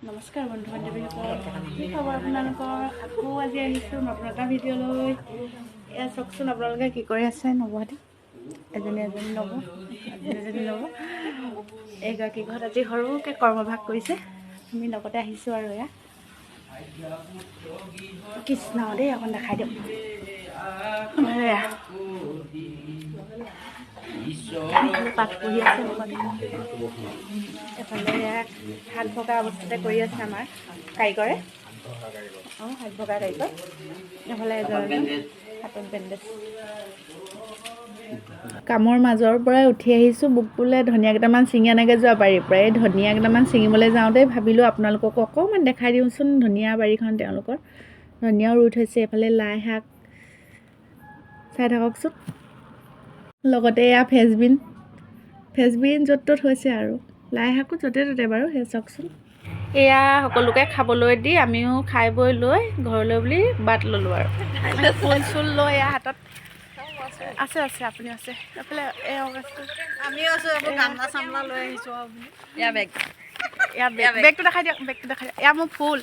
নমস্কাৰ বন্ধু বান্ধৱীসকল, কি খবৰ আপোনালোকৰ? আকৌ আজি আহিছোঁ নতুন এটা ভিডিঅ' লৈ। এয়া চাওকচোন আপোনালোকে কি কৰি আছে। নবহঁতি এজনী নব, এজনী নব, এগৰাকী ঘৰত আজি সৰুকৈ কৰ্মভাগ কৰিছে। আমি লগতে আহিছোঁ আৰু এয়া কৃষ্ণ দেই, অকণ দেখাই দিয়ক। এয়া পাঠ পঢ়ি আছে লগতে। এফালে হাত ভগা অৱস্থাতে কৰি আছে আমাৰ কাৰিকৰে। হাত ভগা কাৰিকৰ। এফালে এজন হাতত বেণ্ডেজ। কামৰ মাজৰ পৰাই উঠি আহিছোঁ। মোক বোলে ধনিয়া কেইটামান ছিঙি আনেগৈ যোৱা বাৰীৰ পৰা। এই ধনিয়া কেইটামান ছিঙিবলৈ যাওঁতে ভাবিলোঁ আপোনালোককো অকণমান দেখাই দিওঁচোন ধনিয়া বাৰীখন তেওঁলোকৰ। ধনিয়াও ৰুই থৈছে, এইফালে লাই শাক চাই থাককচোন। লগতে এয়া ফেচবিন য'ত ত'ত হৈছে আৰু লাই শাকো য'তে ত'তে বাৰু। সেই চাওকচোন। এয়া সকলোকে খাবলৈ দি আমিও খাই বৈ লৈ ঘৰলৈ বুলি বাট ল'লোঁ আৰু ফুল চুল লৈ এয়া হাতত আছে আপুনি আছে। এইফালে আমিও আছোঁ, গামলা চামলা লৈ আহিছোঁ। বেগটো দেখাই দিয়ক, এয়া মোৰ ফুল।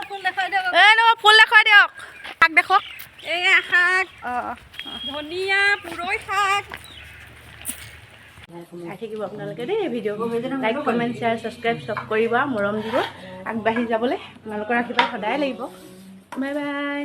ফুল দেখাই দিয়ক। ফুল দেখাই দিয়ক। শাক দেখক, এয়া শাক, ধনিয়া, পুৰৈ শাক। চাই থাকিব আপোনালোকে দেই ভিডিঅ'টো। লাইক কমেণ্ট শ্বেয়াৰ ছাবস্ক্ৰাইব চব কৰিব, মৰম দিব। আগবাঢ়ি যাবলৈ আপোনালোকৰ আশীৰ্বাদ সদায় লাগিব। Bye bye.